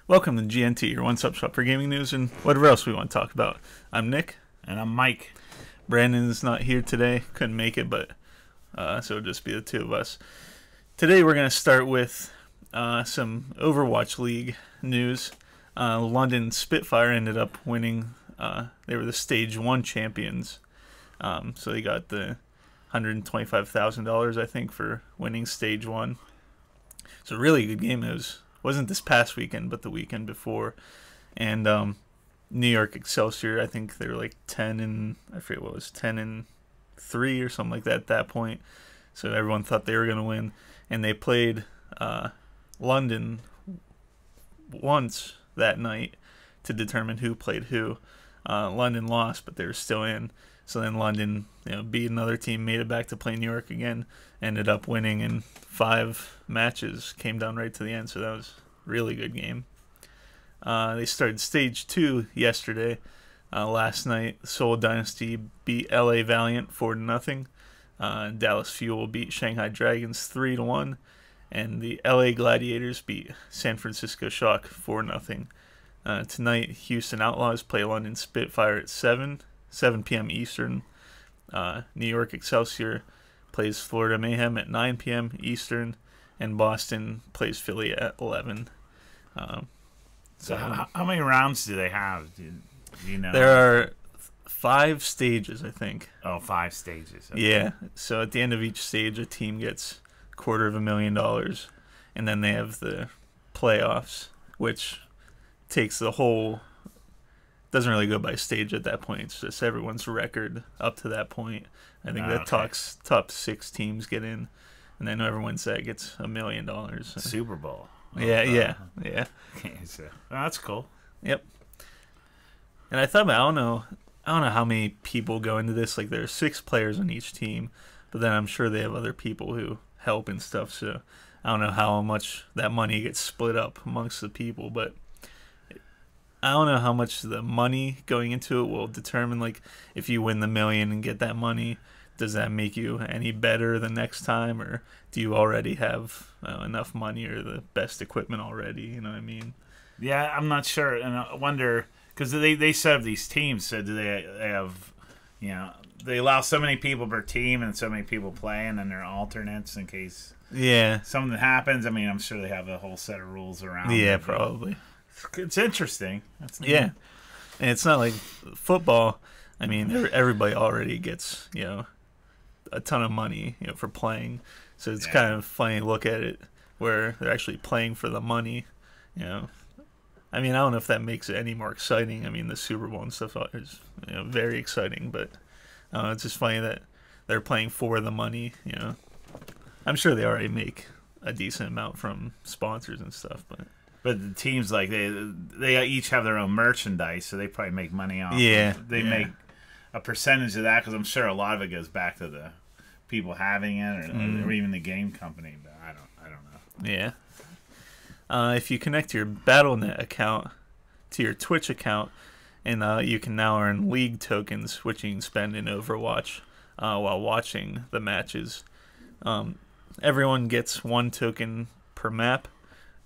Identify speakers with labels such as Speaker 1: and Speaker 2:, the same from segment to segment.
Speaker 1: Welcome to GNT, your one-stop shop for gaming news and whatever else we want to talk about. I'm Nick.
Speaker 2: And I'm Mike.
Speaker 1: Brandon's not here today, couldn't make it, but so it'll just be the two of us. Today we're going to start with some Overwatch League news. London Spitfire ended up winning. They were the Stage 1 champions, so they got the $125,000, I think, for winning Stage 1. It's a really good game. Wasn't this past weekend, but the weekend before. And New York Excelsior, I think they were like 10 and 3 or something like that at that point. So everyone thought they were going to win. And they played London once that night to determine who played who. London lost, but they were still in. So then London, beat another team, made it back to play New York again, ended up winning in 5 matches, came down right to the end. So that was a really good game. They started Stage 2 yesterday. Last night, Seoul Dynasty beat LA Valiant 4-0. Dallas Fuel beat Shanghai Dragons 3-1. And the LA Gladiators beat San Francisco Shock 4-0. Tonight, Houston Outlaws play London Spitfire at 7 p.m. Eastern. New York Excelsior plays Florida Mayhem at 9 p.m. Eastern. And Boston plays Philly at 11.
Speaker 2: So how many rounds do they have? Do you know?
Speaker 1: There are 5 stages, I think.
Speaker 2: Oh, 5 stages. Okay.
Speaker 1: Yeah. So at the end of each stage, a team gets $250,000, and then they have the playoffs, which takes the whole. Doesn't really go by stage at that point. It's just everyone's record up to that point. I think that top 6 teams get in, and then whoever wins that gets $1 million.
Speaker 2: Super Bowl.
Speaker 1: Yeah.
Speaker 2: Okay, so that's cool.
Speaker 1: Yep. And I thought, I don't know how many people go into this. Like, there are 6 players on each team, but then I'm sure they have other people who help and stuff. So I don't know how much that money gets split up amongst the people, but I don't know how much the money going into it will determine, like, if you win the $1 million and get that money, does that make you any better the next time, or do you already have enough money or the best equipment already? You know what I mean?
Speaker 2: Yeah, I'm not sure, and I wonder because they set up these teams. So do they have, they allow so many people per team and so many people play, and then they're alternates in case something happens. I mean, I'm sure they have a whole set of rules around.
Speaker 1: Yeah, probably.
Speaker 2: It's interesting.
Speaker 1: Yeah, and it's not like football. I mean, everybody already gets a ton of money for playing, so it's kind of funny to look at it where they're actually playing for the money. I mean, I don't know if that makes it any more exciting. I mean, the Super Bowl and stuff is very exciting, but it's just funny that they're playing for the money. I'm sure they already make a decent amount from sponsors and stuff, but
Speaker 2: the teams, like, they each have their own merchandise, so they probably make money off. They make a percentage of that, because I'm sure a lot of it goes back to the people having it, or even the game company. But I don't know.
Speaker 1: Yeah. If you connect your Battle.net account to your Twitch account, and you can now earn League tokens, which you can spend in Overwatch while watching the matches. Everyone gets 1 token per map,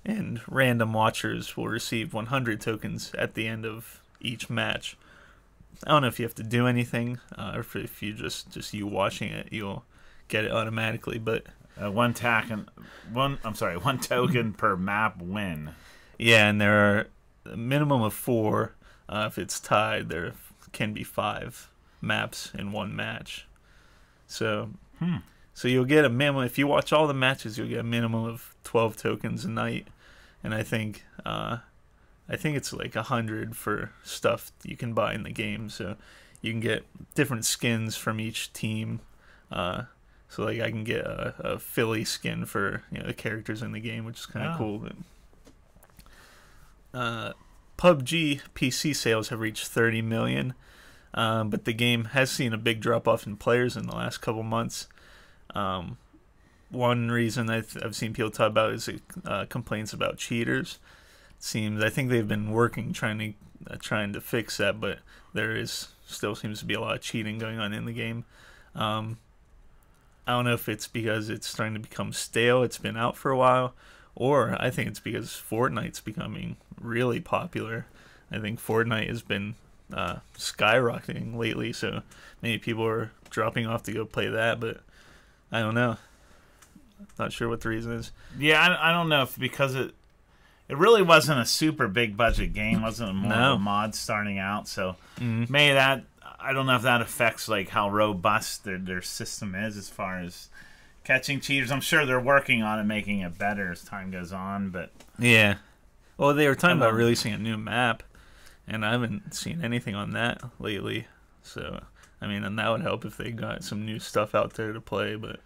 Speaker 1: and random watchers will receive 100 tokens at the end of each match. I don't know if you have to do anything, or if you just you watching it, you'll get it automatically. But
Speaker 2: 1 token per map win.
Speaker 1: Yeah, and there are a minimum of 4. If it's tied, there can be 5 maps in one match. So you'll get a minimum. If you watch all the matches, you'll get a minimum of 12 tokens a night, and I think it's like 100 for stuff you can buy in the game. So you can get different skins from each team. So like I can get a Philly skin for the characters in the game, which is kind of cool. PUBG PC sales have reached 30 million, but the game has seen a big drop off in players in the last couple months. One reason I've seen people talk about is complaints about cheaters. I think they've been working trying to fix that, but there still seems to be a lot of cheating going on in the game. I don't know if it's because it's starting to become stale. It's been out for a while, or I think it's because Fortnite's becoming really popular. I think Fortnite has been skyrocketing lately, so many people are dropping off to go play that, but I don't know. Not sure what the reason is.
Speaker 2: Yeah, I don't know if because it really wasn't a super big budget game, wasn't more of a mod starting out, so maybe that, I don't know if that affects like how robust their system is as far as catching cheaters. I'm sure they're working on it, making it better as time goes on, but
Speaker 1: yeah. Well, they were talking about releasing a new map, and I haven't seen anything on that lately. So, I mean, and that would help if they got some new stuff out there to play. But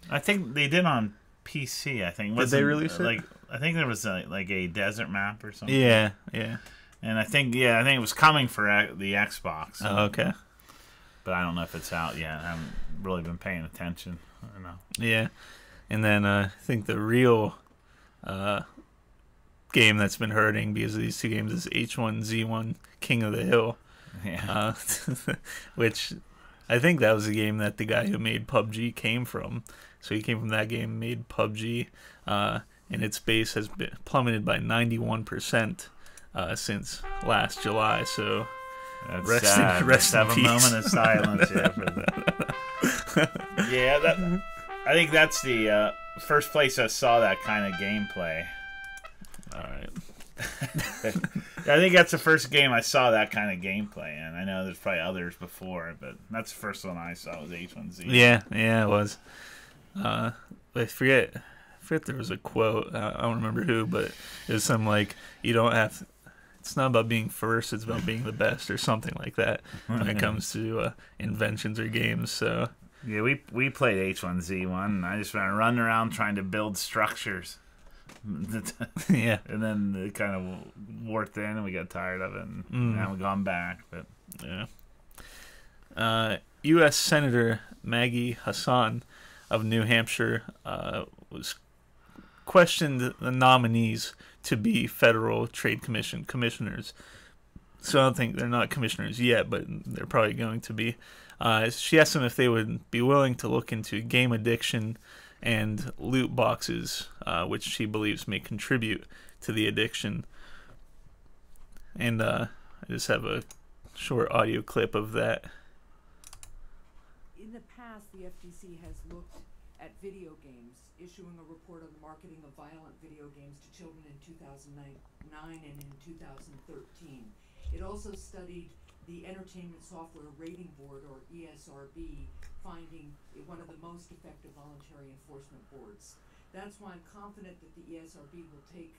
Speaker 2: I think they did on PC. I think
Speaker 1: did they release it?
Speaker 2: Like, I think there was like a desert map or something.
Speaker 1: Yeah, yeah.
Speaker 2: And I think it was coming for the Xbox. So.
Speaker 1: Oh, okay.
Speaker 2: But I don't know if it's out yet. I haven't really been paying attention. I don't know.
Speaker 1: Yeah, and then I think the real game that's been hurting because of these two games is H1Z1 King of the Hill.
Speaker 2: Yeah.
Speaker 1: Which I think that was the game that the guy who made PUBG came from. So he came from that game, made PUBG, and its base has been plummeted by 91% since last July. So
Speaker 2: that's
Speaker 1: rest
Speaker 2: sad.
Speaker 1: Rest in
Speaker 2: have
Speaker 1: peace.
Speaker 2: A moment of silence. Yeah, for that. Yeah, I think that's the first place I saw that kind of gameplay.
Speaker 1: All right.
Speaker 2: I think that's the first game I saw that kind of gameplay in. I know there's probably others before, but that's the first one I saw was H1Z.
Speaker 1: Yeah, it was. I forget there was a quote. I don't remember who, but it was something like, you don't have... It's not about being first, it's about being the best, or something like that when it comes to inventions or games. So
Speaker 2: yeah, we played H1Z1, and I just ran running around trying to build structures.
Speaker 1: Yeah,
Speaker 2: and then it kind of wore thin, and we got tired of it, and now we've gone back. But
Speaker 1: yeah, U.S. Senator Maggie Hassan of New Hampshire was questioned the nominees to be Federal Trade Commission commissioners. So I don't think they're not commissioners yet, but they're probably going to be. She asked them if they would be willing to look into game addiction and loot boxes, which she believes may contribute to the addiction. And I just have a short audio clip of that.
Speaker 3: In the past, the FTC has looked at video games, issuing a report on the marketing of violent video games to children in 2009 and in 2013. It also studied the Entertainment Software Rating Board, or ESRB, finding it one of the most effective voluntary enforcement boards. That's why I'm confident that the ESRB will take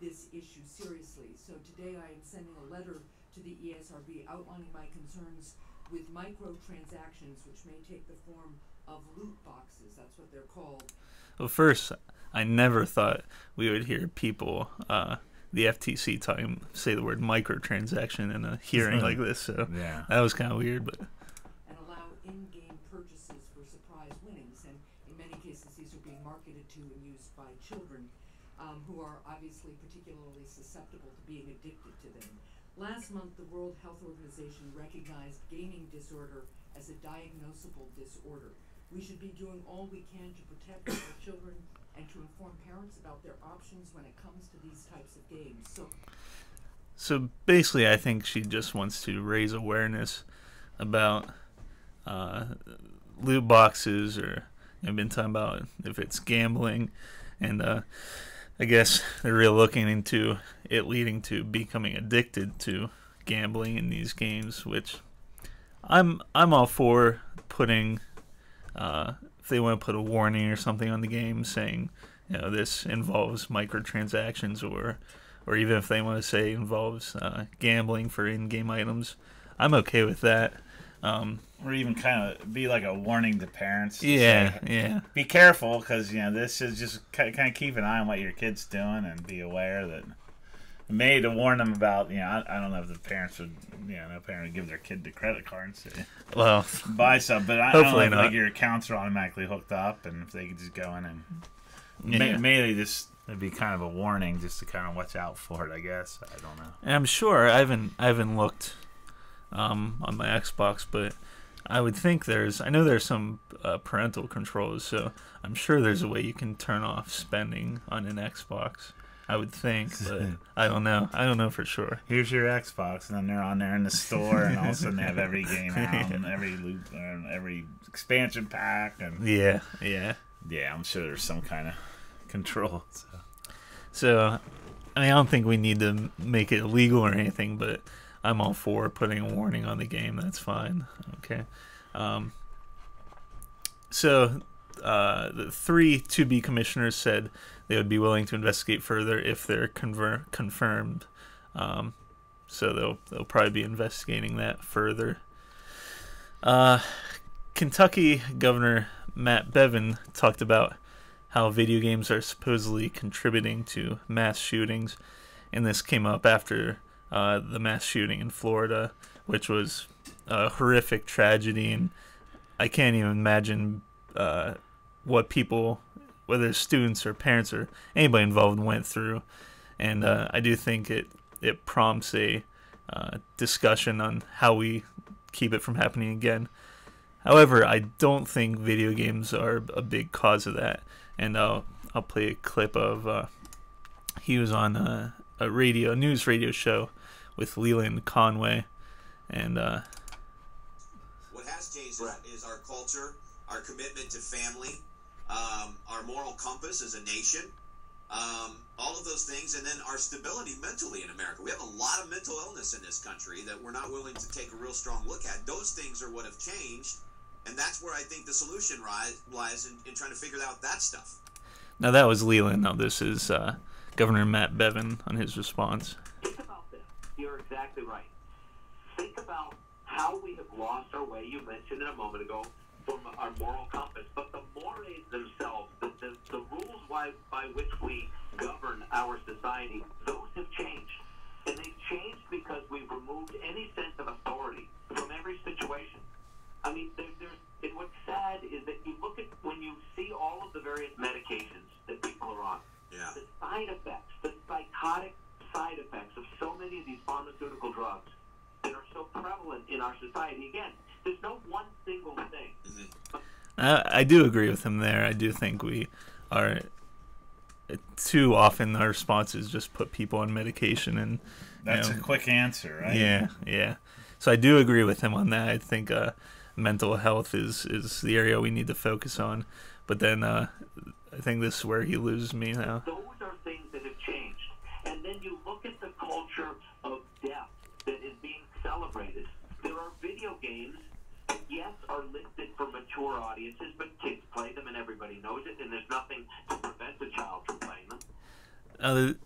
Speaker 3: this issue seriously. So today I am sending a letter to the ESRB outlining my concerns with microtransactions, which may take the form of loot boxes. That's what they're called.
Speaker 1: Well, first, I never thought we would hear people, the FTC, say the word microtransaction in a hearing like this. So
Speaker 2: yeah,
Speaker 1: that was kind of weird, but.
Speaker 3: And allow in-game purchases for surprise winnings, and in many cases these are being marketed to and used by children who are obviously particularly susceptible to being addicted to them. Last month, the World Health Organization recognized gaming disorder as a diagnosable disorder. We should be doing all we can to protect our children and to inform parents about their options when it comes to these types of games.
Speaker 1: So basically, I think she just wants to raise awareness about loot boxes, or I've been talking about if it's gambling, and I guess they're really looking into it leading to becoming addicted to gambling in these games, which I'm all for putting. If they want to put a warning or something on the game saying, this involves microtransactions, or even if they want to say involves gambling for in-game items, I'm okay with that.
Speaker 2: or even kind of be like a warning to parents. To
Speaker 1: yeah.
Speaker 2: Be careful, because this is just kind of keep an eye on what your kid's doing and be aware that. Maybe to warn them about, I don't know if the parents would, no parent would give their kid the credit card and say,
Speaker 1: well,
Speaker 2: buy some. But I don't know if
Speaker 1: not.
Speaker 2: your accounts are automatically hooked up, and if they could just go in and maybe it'd be kind of a warning just to kind of watch out for it. I guess I don't know.
Speaker 1: And I'm sure I haven't looked on my Xbox, but I would think I know there's some parental controls, so I'm sure there's a way you can turn off spending on an Xbox. I would think, but I don't know. I don't know for sure.
Speaker 2: Here's your Xbox, and then they're on there in the store, and all of a sudden they have every game out, and every expansion pack, and
Speaker 1: yeah.
Speaker 2: I'm sure there's some kind of control.
Speaker 1: So, I mean, I don't think we need to make it illegal or anything, but I'm all for putting a warning on the game. That's fine. Okay. So, the 3 to-be commissioners said they would be willing to investigate further if they're confirmed. So they'll probably be investigating that further. Kentucky Governor Matt Bevin talked about how video games are supposedly contributing to mass shootings, and this came up after the mass shooting in Florida, which was a horrific tragedy, and I can't even imagine what people, whether students or parents or anybody involved, went through. And I do think it prompts a discussion on how we keep it from happening again. However, I don't think video games are a big cause of that. And I'll play a clip of he was on a news radio show with Leland Conway, and
Speaker 4: what has changed is our culture, our commitment to family, our moral compass as a nation, all of those things, and then our stability mentally in America. We have a lot of mental illness in this country that we're not willing to take a real strong look at. Those things are what have changed, and that's where I think the solution lies in trying to figure out that stuff.
Speaker 1: Now that was Leland. Now this is Governor Matt Bevin on his response.
Speaker 5: Think about this. You're exactly right. Think about how we have lost our way. You mentioned it a moment ago, from our moral compass, but the mores themselves, the rules by which we govern our society, those have changed. And they've changed because we've removed any sense of authority from every situation. I mean, and what's sad is that you look at, when you see all of the various medications that people are on, the side effects, the psychotic side effects of so many of these pharmaceutical drugs that are so prevalent in our society. Again, there's no one single thing.
Speaker 4: Mm-hmm.
Speaker 1: I do agree with him there. I do think we are too often our response is just put people on medication, and
Speaker 2: that's a quick answer, right?
Speaker 1: Yeah. So I do agree with him on that. I think mental health is the area we need to focus on. But then I think this is where he loses me now.
Speaker 5: Those are things that have changed. And then you look at the culture of death that is being celebrated. There are video games that, yes, are listed for mature audiences, but kids play them and everybody knows it, and there's nothing to prevent a child from playing them.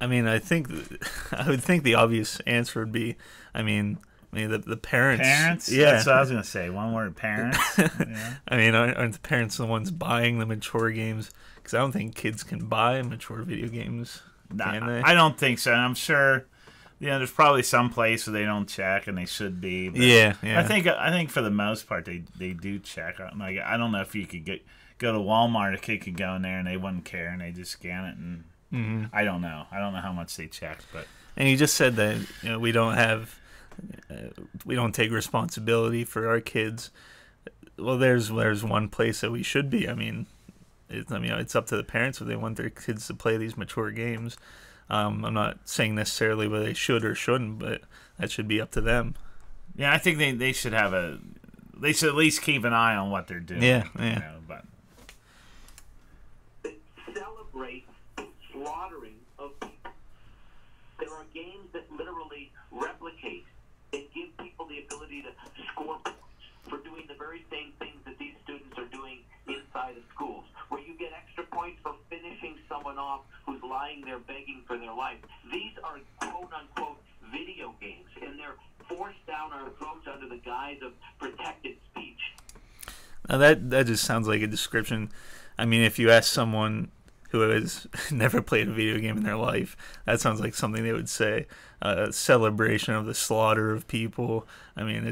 Speaker 1: I mean, I would think the obvious answer would be, the parents.
Speaker 2: Parents?
Speaker 1: Yeah.
Speaker 2: That's what I was going to say. One word, parents. Yeah.
Speaker 1: I mean, aren't the parents the ones buying the mature games? Because I don't think kids can buy mature video games. Can they?
Speaker 2: I don't think so. And I'm sure, there's probably some place where they don't check, and they should be. But
Speaker 1: yeah.
Speaker 2: I think for the most part they do check. Like, I don't know if you could go to Walmart, a kid could go in there and they wouldn't care, and they just scan it, and I don't know how much they check. But
Speaker 1: and you just said that we don't take responsibility for our kids. Well, there's one place that we should be. It's up to the parents if they want their kids to play these mature games. I'm not saying necessarily whether they should or shouldn't, but that should be up to them.
Speaker 2: Yeah, I think they should at least keep an eye on what they're doing.
Speaker 1: Yeah.
Speaker 2: But
Speaker 5: celebrate slaughtering of people. There are games that literally replicate and give people the ability to score points for doing the very same things that these students are doing inside of schools, where you get extra points for finishing someone off who's lying there begging for their life. These are quote-unquote video games, and they're forced down our throats under the guise of protected speech.
Speaker 1: Now that just sounds like a description. I mean, if you ask someone who has never played a video game in their life, that sounds like something they would say. A celebration of the slaughter of people. I mean,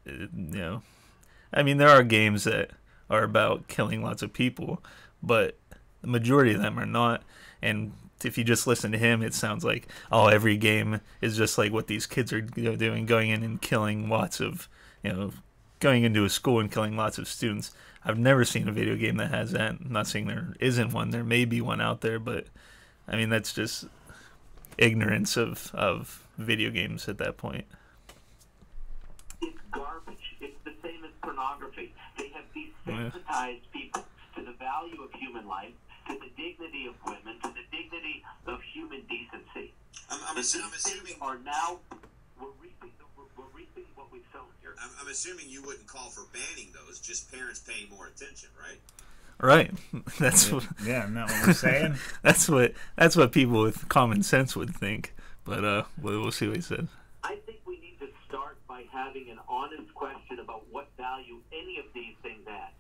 Speaker 1: there are games that are about killing lots of people, but the majority of them are not. And if you just listen to him, it sounds like, every game is just like what these kids are doing, going in and killing lots of, going into a school and killing lots of students. I've never seen a video game that has that. I'm not saying there isn't one. There may be one out there, but I mean that's just ignorance of video games at that point.
Speaker 5: It's garbage. It's the same as pornography. They have desensitized people to the value of human life, to the dignity of women, to the dignity of human decency.
Speaker 4: I'm assuming
Speaker 5: are now we're reaping what we've sown here.
Speaker 4: I'm assuming you wouldn't call for banning those, just parents paying more attention, right?
Speaker 1: Right. That's what,
Speaker 2: Yeah, isn't that what we're saying?
Speaker 1: that's what people with common sense would think. But we'll see what he said.
Speaker 5: I think we need to start by having an honest question about what value any of these things add.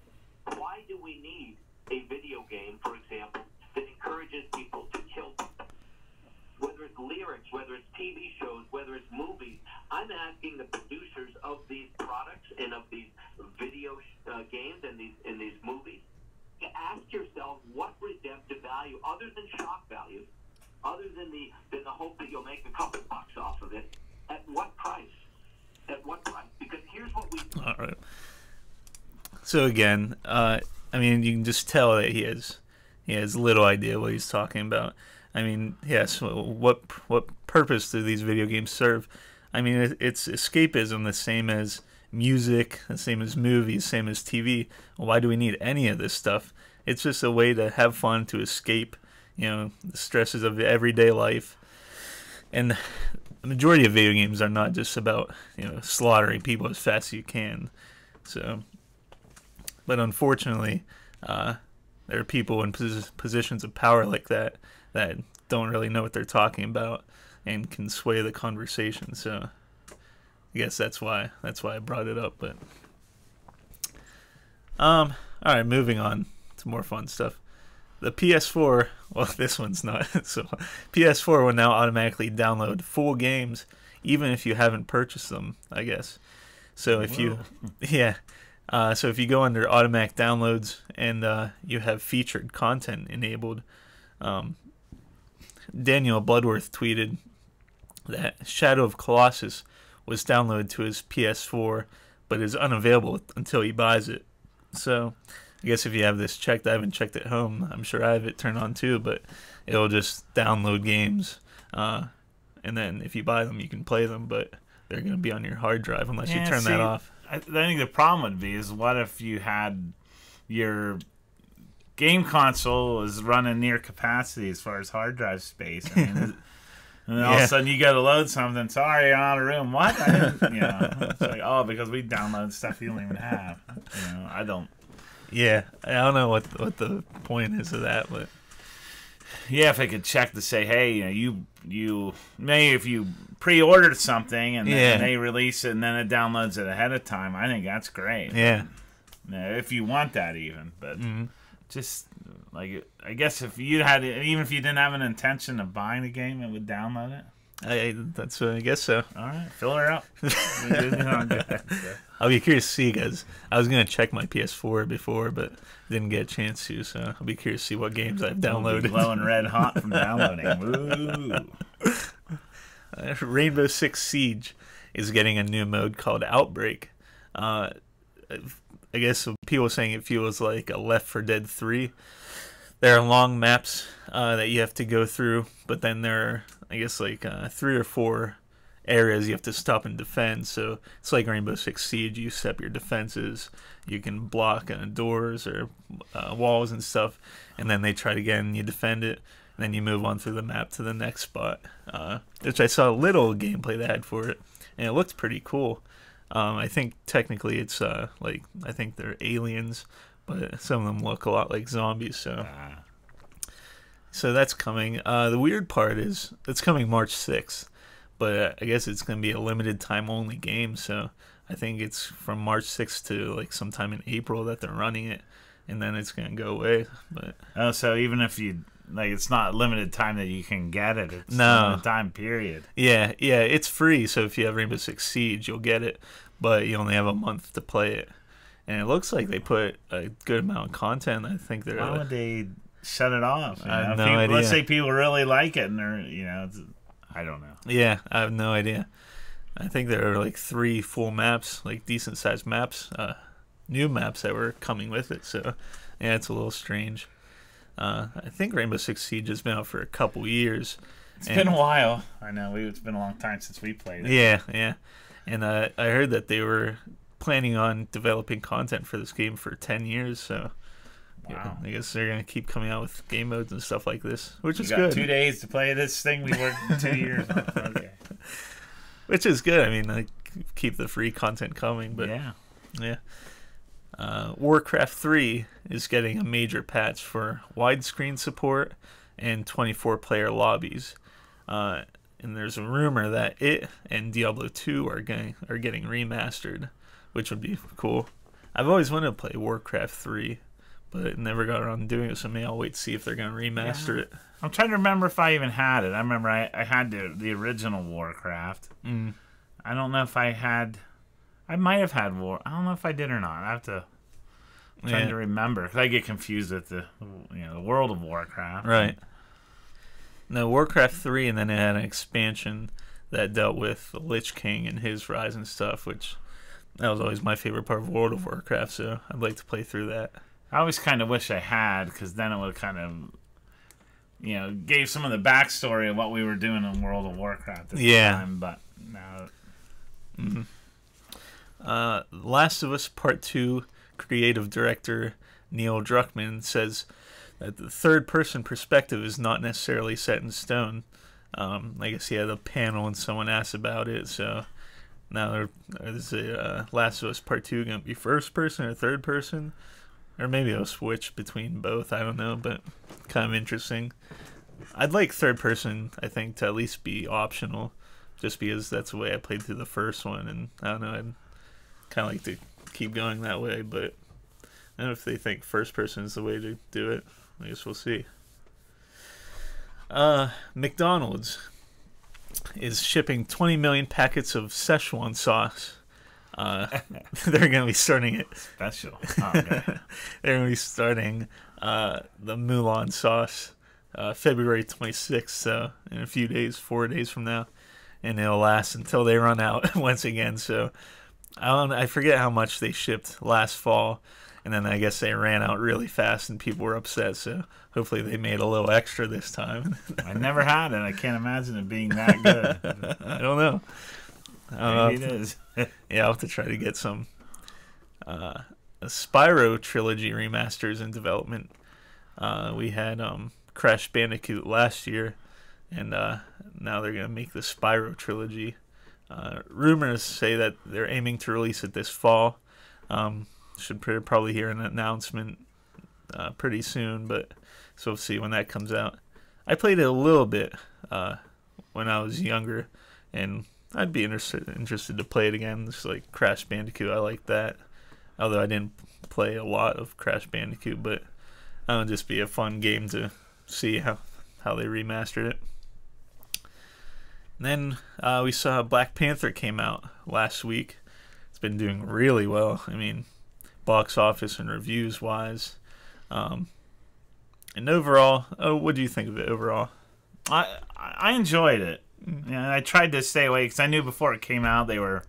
Speaker 5: Why do we need a video game, for example, that encourages people to kill people? Whether it's lyrics, whether it's TV shows, whether it's movies, I'm asking the producers of these products and of these video games and these movies to ask yourself what redemptive value, other than shock value, other than the hope that you'll make a couple bucks off of it, at what price? At what price? Because here's what we.
Speaker 1: All right. So again, I mean, you can just tell that he has little idea what he's talking about. I mean, yes, what purpose do these video games serve? I mean, it's escapism, the same as music, the same as movies, same as TV. Why do we need any of this stuff? It's just a way to have fun, to escape, the stresses of everyday life. And the majority of video games are not just about, slaughtering people as fast as you can. So, but unfortunately, there are people in positions of power like that don't really know what they're talking about and can sway the conversation. So I guess that's why I brought it up. But all right, moving on to more fun stuff. The PS4, well, this one's not. So PS4 will now automatically download full games even if you haven't purchased them, I guess. So if you so if you go under automatic downloads and you have featured content enabled, Daniel Bloodworth tweeted that Shadow of Colossus was downloaded to his PS4 but is unavailable until he buys it. So I guess if you have this checked, I haven't checked at home. I'm sure I have it turned on too, but it'll just download games. And then if you buy them, you can play them, but they're going to be on your hard drive unless you turn that off.
Speaker 2: I think the problem would be is what if you had your game console is running near capacity as far as hard drive space. I mean, and then all of a sudden you got to load something. Sorry, you're out of room. What? I didn't, it's like, because we download stuff you don't even have. I don't.
Speaker 1: Yeah, I don't know what the point is of that, but
Speaker 2: yeah, if I could check to say, hey, you may if you pre-ordered something and then they release it and then it downloads it ahead of time. I think that's great.
Speaker 1: Yeah,
Speaker 2: if you want that, even, but. Just like I guess if you had, even if you didn't have an intention of buying the game, it would download it.
Speaker 1: I guess so.
Speaker 2: All right, fill her up.
Speaker 1: I'll be curious to see, because I was gonna check my PS4 before, but didn't get a chance to. So I'll be curious to see what games I've downloaded.
Speaker 2: Glowing red hot from downloading. Woo!
Speaker 1: Rainbow Six Siege is getting a new mode called Outbreak. I guess people are saying it feels like a Left 4 Dead 3. There are long maps that you have to go through, but then there are, I guess, like 3 or 4 areas you have to stop and defend. So it's like Rainbow Six Siege. You set up your defenses. You can block doors or walls and stuff, and then they try it again. You defend it, and then you move on through the map to the next spot, which I saw a little gameplay they had for it, and it looked pretty cool. I think technically it's I think they're aliens, but some of them look a lot like zombies. So that's coming. The weird part is it's coming March 6th, but I guess it's going to be a limited time only game. So I think it's from March 6th to like sometime in April that they're running it, and then it's going to go away. But
Speaker 2: so even if you it's not limited time that you can get it. It's limited time period.
Speaker 1: Yeah, it's free. So if you have Rainbow Six Siege, you'll get it, but you only have a month to play it. And it looks like they put a good amount of content. I think they're.
Speaker 2: Why would they shut it off?
Speaker 1: I have no idea.
Speaker 2: Let's say people really like it, and they're I don't know.
Speaker 1: Yeah, I have no idea. I think there are like 3 full maps, like decent sized maps, new maps that were coming with it. So yeah, it's a little strange. I think Rainbow Six Siege has been out for a couple years.
Speaker 2: It's been a while. I know. It's been a long time since we played it.
Speaker 1: Yeah. And I heard that they were planning on developing content for this game for 10 years. So
Speaker 2: Wow.
Speaker 1: yeah, I guess they're going to keep coming out with game modes and stuff like this, which is
Speaker 2: got
Speaker 1: good.
Speaker 2: 2 days to play this thing we worked 2 years on. Okay.
Speaker 1: Which is good. I mean, like, keep the free content coming. But yeah. Warcraft 3 is getting a major patch for widescreen support and 24-player lobbies. And there's a rumor that it and Diablo 2 are getting remastered, which would be cool. I've always wanted to play Warcraft 3, but never got around to doing it, so maybe I'll wait to see if they're going to remaster it.
Speaker 2: I'm trying to remember if I even had it. I remember I had the original Warcraft. I don't know if I had... I might have had War. I don't know if I did or not. I have to... I'm trying to remember, because I get confused with the World of Warcraft.
Speaker 1: Right. No, Warcraft 3, and then it had an expansion that dealt with the Lich King and his rise and stuff, which that was always my favorite part of World of Warcraft, so I'd like to play through that.
Speaker 2: I always kind of wish I had, because then it would kind of, gave some of the backstory of what we were doing in World of Warcraft at the time, but now...
Speaker 1: Last of Us Part 2 creative director Neil Druckmann says that the third-person perspective is not necessarily set in stone. I guess he had a panel and someone asked about it, so now is Last of Us Part 2 going to be first person or third person? Or maybe it'll switch between both, I don't know, but kind of interesting. I'd like third person, I think, to at least be optional, just because that's the way I played through the first one, and I don't know, I'd kind of like to keep going that way, but I don't know if they think first person is the way to do it. I guess we'll see. McDonald's is shipping 20 million packets of Szechuan sauce. They're going to be starting it.
Speaker 2: Special. Oh, okay.
Speaker 1: They're going to be starting the Mulan sauce February 26th, so in a few days, 4 days from now. And it'll last until they run out once again. So I forget how much they shipped last fall. And then I guess they ran out really fast and people were upset. So hopefully they made a little extra this time.
Speaker 2: I never had it. I can't imagine it being that good.
Speaker 1: I don't know.
Speaker 2: Maybe it is.
Speaker 1: Yeah, I'll have to try to get some. A Spyro trilogy remasters in development. We had Crash Bandicoot last year. And now they're going to make the Spyro trilogy. Rumors say that they're aiming to release it this fall. Should probably hear an announcement pretty soon, but so we'll see when that comes out. I played it a little bit when I was younger, and I'd be interested to play it again. Just like Crash Bandicoot, I like that. Although I didn't play a lot of Crash Bandicoot, but it'll just be a fun game to see how they remastered it. And then we saw Black Panther came out last week. It's been doing really well. I mean, box office and reviews wise. And overall, what do you think of it overall?
Speaker 2: I enjoyed it. Yeah, I tried to stay away because I knew before it came out they were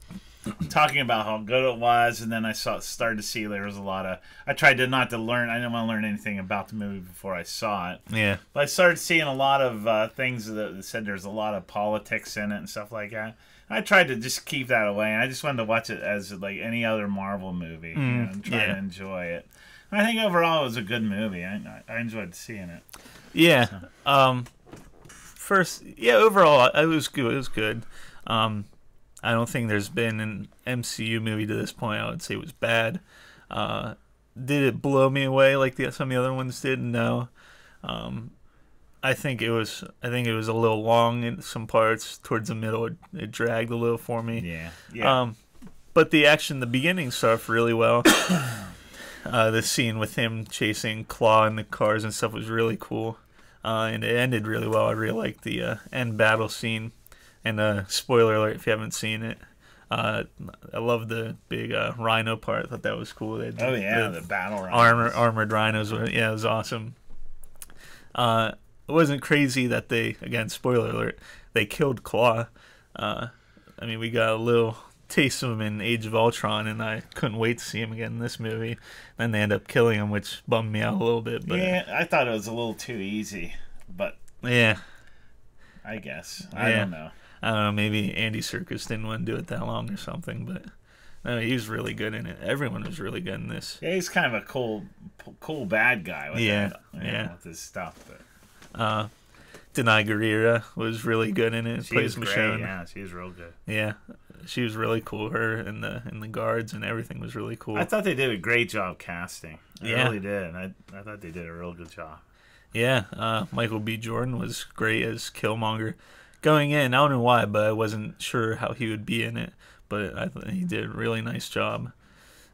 Speaker 2: talking about how good it was, and then I started to see there was a lot of. I tried to not to learn. I didn't want to learn anything about the movie before I saw it.
Speaker 1: Yeah,
Speaker 2: but I started seeing a lot of things that said there's a lot of politics in it and stuff like that. I tried to just keep that away, and I just wanted to watch it as like any other Marvel movie and try to enjoy it. And I think overall it was a good movie. I enjoyed seeing it.
Speaker 1: Yeah. So. Overall it was good. It was good. I don't think there's been an MCU movie to this point I would say it was bad. Did it blow me away like some of the other ones did? No. I think it was a little long in some parts. Towards the middle, it dragged a little for me.
Speaker 2: Yeah.
Speaker 1: But the beginning started off really well. The scene with him chasing Claw in the cars and stuff was really cool. And it ended really well. I really liked the end battle scene. And spoiler alert if you haven't seen it. I love the big rhino part. I thought that was cool.
Speaker 2: The battle rhinos.
Speaker 1: Armored rhinos. Yeah, it was awesome. It wasn't crazy that they, again, spoiler alert, they killed Claw. I I mean, we got a little taste of him in Age of Ultron, and I couldn't wait to see him again in this movie. Then they end up killing him, which bummed me out a little bit. But
Speaker 2: yeah, I thought it was a little too easy, but
Speaker 1: yeah,
Speaker 2: I guess I don't know.
Speaker 1: I don't know. Maybe Andy Serkis didn't want to do it that long or something, but no, he was really good in it. Everyone was really good in this.
Speaker 2: Yeah, he's kind of a cool bad guy. With with his stuff. But
Speaker 1: Denai Guerrera was really good in it.
Speaker 2: she
Speaker 1: Plays
Speaker 2: was
Speaker 1: Michonne.
Speaker 2: great. Yeah, she was real good.
Speaker 1: Yeah, she was really cool. Her and the guards and everything was really cool.
Speaker 2: I thought they did a great job casting. I
Speaker 1: Yeah.
Speaker 2: really did. I thought they did a real good job.
Speaker 1: Yeah, Michael B. Jordan was great as Killmonger. Going in, I don't know why, but I wasn't sure how he would be in it. But I thought he did a really nice job.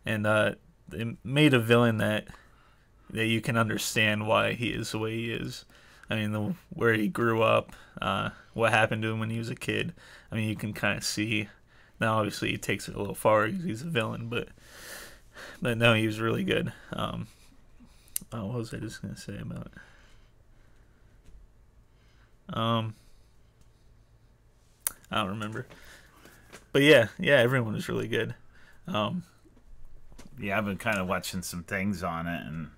Speaker 1: And they made a villain that you can understand why he is the way he is. I mean, where he grew up, what happened to him when he was a kid. I mean, you can kind of see. Now, obviously, he takes it a little far because he's a villain, but no, he was really good. What was I just going to say about it? I don't remember. But yeah, everyone was really good.
Speaker 2: Yeah, I've been kind of watching some things on it, and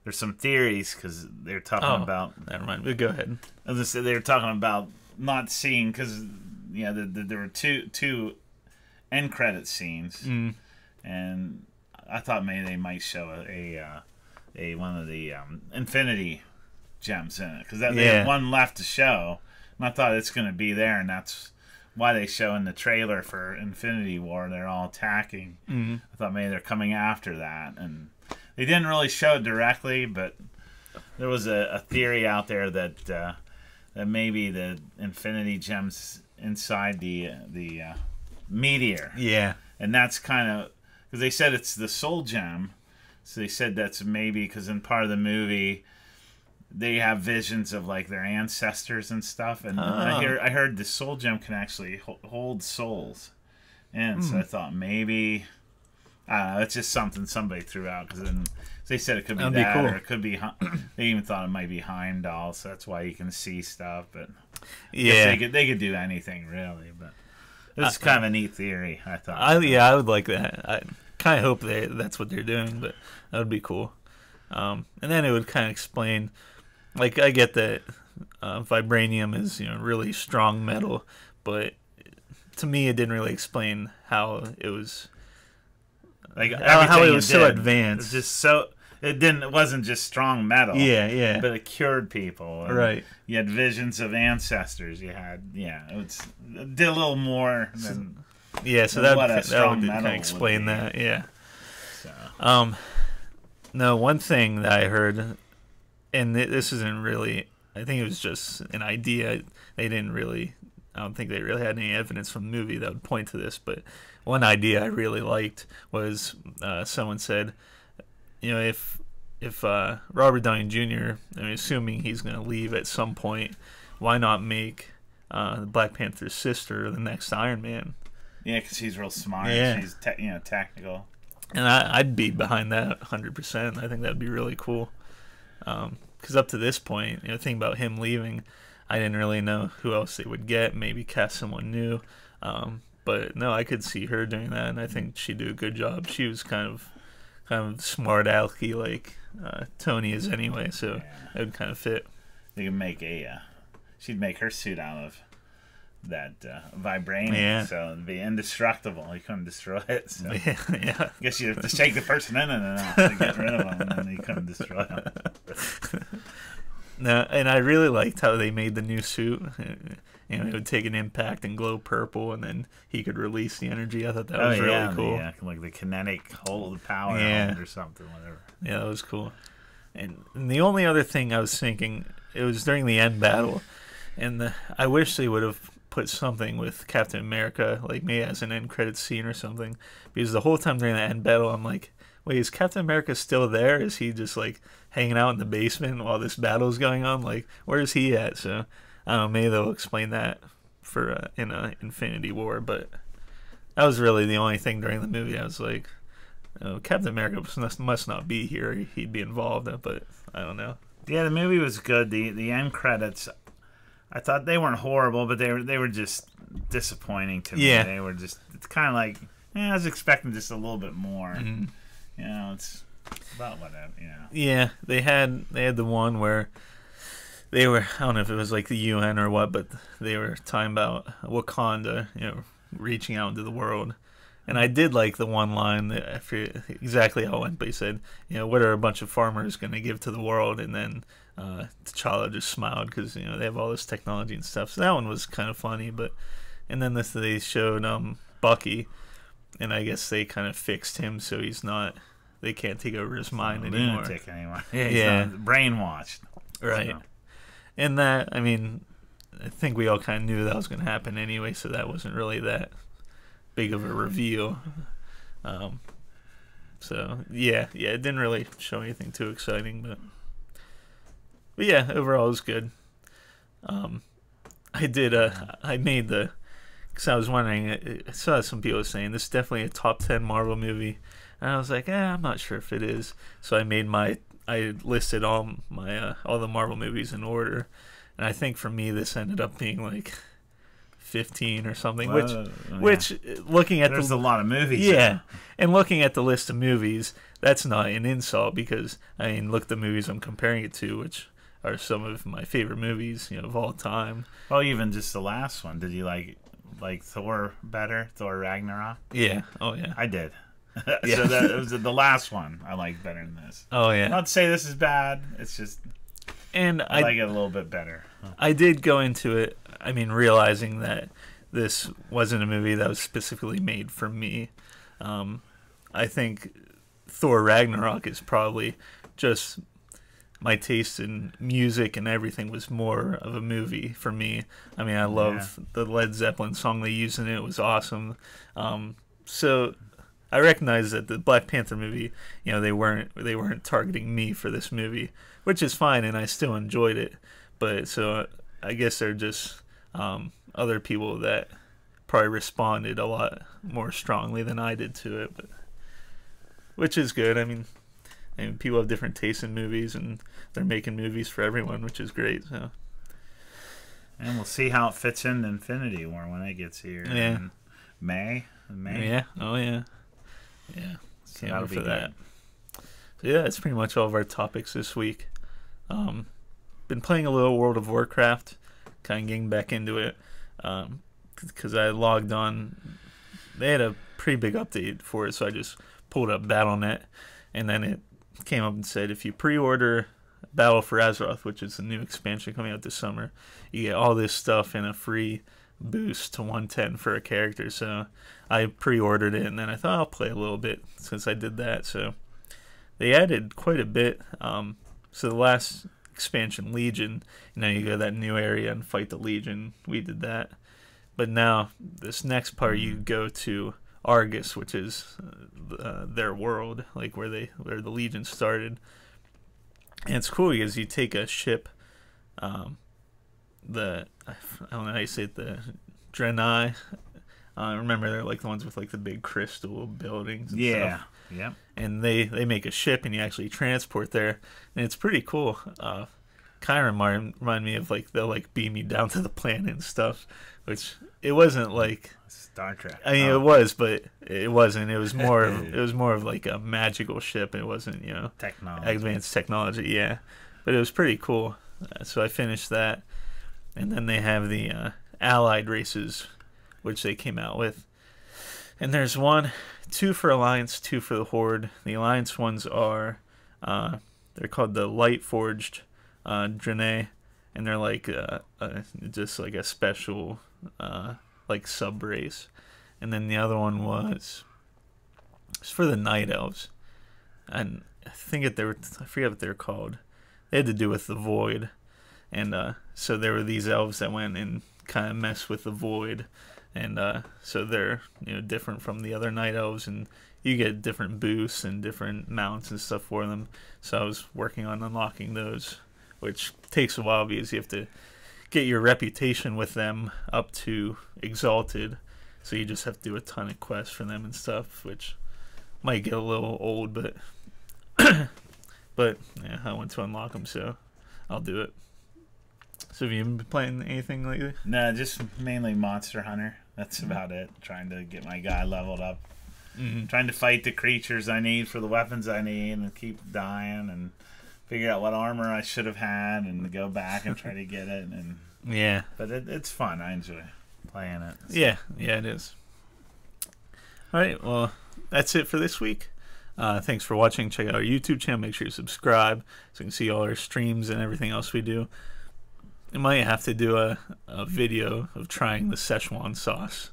Speaker 2: there's some theories because they're talking about.
Speaker 1: Never mind. But go ahead.
Speaker 2: As I said, they were talking about not seeing because there were two end credit scenes, and I thought maybe they might show a one of the Infinity gems in it because they had one left to show, and I thought it's going to be there, and that's why they show in the trailer for Infinity War they're all attacking. I thought maybe they're coming after that, and they didn't really show it directly, but there was a theory out there that that maybe the Infinity gems inside the meteor.
Speaker 1: Yeah,
Speaker 2: and that's kind of because they said it's the soul gem, so they said that's maybe because in part of the movie they have visions of like their ancestors and stuff, and I heard the soul gem can actually hold souls, and so I thought maybe it's just something somebody threw out because then they said it could be
Speaker 1: That'd be cool.
Speaker 2: or it could be. They even thought it might be Heimdall, so that's why you can see stuff. But
Speaker 1: yeah,
Speaker 2: they could do anything really. But it's kind of a neat theory. I thought.
Speaker 1: I would like that. I kind of hope that's what they're doing, but that would be cool. And then it would kind of explain. Like, I get that vibranium is, really strong metal, but to me it didn't really explain how it was,
Speaker 2: like
Speaker 1: how it was so advanced.
Speaker 2: It's just it wasn't just strong metal.
Speaker 1: Yeah.
Speaker 2: But it cured people.
Speaker 1: Right.
Speaker 2: You had visions of ancestors. You had it did a little more than
Speaker 1: so that would kind of explain that. Yeah.
Speaker 2: So.
Speaker 1: No, one thing that I heard. And this isn't really, I think it was just an idea. I don't think they really had any evidence from the movie that would point to this. But one idea I really liked was someone said, if Robert Downey Jr., assuming he's going to leave at some point, why not make Black Panther's sister the next Iron Man?
Speaker 2: Yeah, because she's real smart.
Speaker 1: Yeah.
Speaker 2: She's technical.
Speaker 1: And I'd be behind that 100%. I think that'd be really cool. Because up to this point, thinking about him leaving, I didn't really know who else they would get. Maybe cast someone new. But no, I could see her doing that, and I think she'd do a good job. She was kind of smart alecky like Tony is anyway, so it would kind of fit.
Speaker 2: They could make she'd make her suit out of that vibranium, so it'd be indestructible. You couldn't destroy it. So.
Speaker 1: Yeah.
Speaker 2: I guess you have to shake the person in and out to get rid of them, and then you couldn't destroy them.
Speaker 1: No, and I really liked how they made the new suit. It would take an impact and glow purple, and then he could release the energy. I thought that was really cool.
Speaker 2: Yeah, like the kinetic hold power or something, whatever.
Speaker 1: Yeah, that was cool. And the only other thing I was thinking, it was during the end battle, and I wish they would have put something with Captain America, like maybe as an end credit scene or something, because the whole time during the end battle, I'm like, wait, is Captain America still there? Is he just like hanging out in the basement while this battle is going on? Like, where is he at? So I don't know, maybe they'll explain that for in Infinity War, but that was really the only thing during the movie. I was like, Captain America must not be here. He'd be involved, but I don't know.
Speaker 2: Yeah, the movie was good. The end credits, I thought they weren't horrible, but they were just disappointing to me.
Speaker 1: Yeah.
Speaker 2: They were just, it's kind of like, I was expecting just a little bit more.
Speaker 1: Mm-hmm.
Speaker 2: You know, it's about whatever, you know.
Speaker 1: Yeah, they had the one where they were, I don't know if it was like the UN or what, but they were talking about Wakanda, you know, reaching out into the world. And I did like the one line that I forget exactly how it went, but he said, you know, what are a bunch of farmers going to give to the world? And then T'Challa just smiled because, you know, they have all this technology and stuff. So that one was kind of funny. But and then they showed Bucky, and I guess they kind of fixed him so he's not, they can't take over his mind anymore.
Speaker 2: Lunatic anymore. Yeah, he's not brainwashed.
Speaker 1: Right.
Speaker 2: So.
Speaker 1: And that, I mean, I think we all kind of knew that was going to happen anyway, so that wasn't really that big of a reveal. So yeah, it didn't really show anything too exciting, but yeah, overall it was good. I did I made because I was wondering, I saw some people saying this is definitely a top 10 Marvel movie, and I was like, I'm not sure if it is. So I listed all the Marvel movies in order, and I think for me this ended up being like 15 or something.
Speaker 2: Whoa,
Speaker 1: which looking at
Speaker 2: there's a lot of movies.
Speaker 1: Yeah, and looking at the list of movies, that's not an insult because I mean, look at the movies I'm comparing it to, which are some of my favorite movies, you know, of all time.
Speaker 2: Well, even just the last one. Did you like Thor better? Thor Ragnarok?
Speaker 1: Yeah. Oh yeah.
Speaker 2: I did.
Speaker 1: Yeah.
Speaker 2: So that was the last one I liked better than this.
Speaker 1: Oh yeah.
Speaker 2: Not to say this is bad. It's just,
Speaker 1: and
Speaker 2: I like it a little bit better.
Speaker 1: I did go into it, I mean, realizing that this wasn't a movie that was specifically made for me. I think Thor Ragnarok is probably just my taste in music and everything was more of a movie for me. I mean, I love the Led Zeppelin song they used in it. It was awesome. So I recognize that the Black Panther movie, you know, they weren't targeting me for this movie, which is fine, and I still enjoyed it. But so I guess they're just other people that probably responded a lot more strongly than I did to it, but which is good. I mean, people have different tastes in movies, and they're making movies for everyone, which is great. So,
Speaker 2: and we'll see how it fits into Infinity War when it gets here.
Speaker 1: Yeah.
Speaker 2: In May.
Speaker 1: Yeah. Oh yeah. Yeah.
Speaker 2: So
Speaker 1: Can't
Speaker 2: that'll
Speaker 1: wait
Speaker 2: be
Speaker 1: for
Speaker 2: good.
Speaker 1: that. So yeah, that's pretty much all of our topics this week. Been playing a little World of Warcraft, kind of getting back into it, because I logged on. They had a pretty big update for it, so I just pulled up Battle.net, and then it came up and said if you pre-order Battle for Azeroth, which is the new expansion coming out this summer, you get all this stuff and a free boost to 110 for a character. So I pre-ordered it, and then I thought I'll play a little bit since I did that. So they added quite a bit. So the last expansion, Legion, you know, you go to that new area and fight the Legion. We did that. But now this next part, you go to Argus, which is their world, like where the Legion started. And it's cool because you take a ship, I don't know how you say it, the Draenei. Remember, they're like the ones with like the big crystal buildings and stuff.
Speaker 2: Yeah.
Speaker 1: And they make a ship, and you actually transport there, and it's pretty cool. Kind of remind me of like they'll like beam you down to the planet and stuff, which it wasn't like
Speaker 2: Star Trek.
Speaker 1: I mean, it was, but it wasn't. It was more of like a magical ship. It wasn't, you know,
Speaker 2: Technology.
Speaker 1: advanced technology. Yeah, but it was pretty cool. So I finished that, and then they have the allied races, which they came out with, and there's two for Alliance, two for the Horde. The Alliance ones are they're called the Light Forged Draenei, and they're like just like a special like sub race. And then the other one was for the Night Elves, and I forget what they're called. They had to do with the Void, and so there were these elves that went and kind of messed with the Void, and so they're, you know, different from the other Night Elves, and you get different boosts and different mounts and stuff for them. So I was working on unlocking those, which takes a while because you have to get your reputation with them up to Exalted. So you just have to do a ton of quests for them and stuff, which might get a little old, but but yeah, I want to unlock them, so I'll do it. So have you been playing anything lately?
Speaker 2: No, just mainly Monster Hunter. That's about it. Trying to get my guy leveled up. Trying to fight the creatures I need for the weapons I need and keep dying and figure out what armor I should have had and go back and try to get it. And
Speaker 1: Yeah.
Speaker 2: But it's fun. I enjoy playing it. So.
Speaker 1: Yeah, it is. All right, well, that's it for this week. Thanks for watching. Check out our YouTube channel. Make sure you subscribe so you can see all our streams and everything else we do. I might have to do a video of trying the Szechuan sauce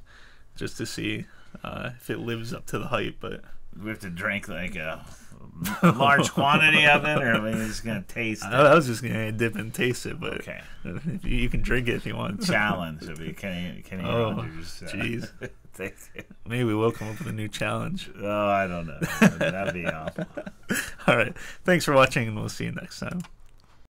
Speaker 1: just to see if it lives up to the hype. But
Speaker 2: we have to drink like a large quantity of it, or are we just going to taste it?
Speaker 1: I was just going to dip and taste it, but
Speaker 2: okay.
Speaker 1: If you can drink it if you want.
Speaker 2: Challenge. Kenny Rogers.
Speaker 1: Jeez. Maybe we will come up with a new challenge.
Speaker 2: Oh, I don't know. That'd be awful.
Speaker 1: All right. Thanks for watching, and we'll see you next time.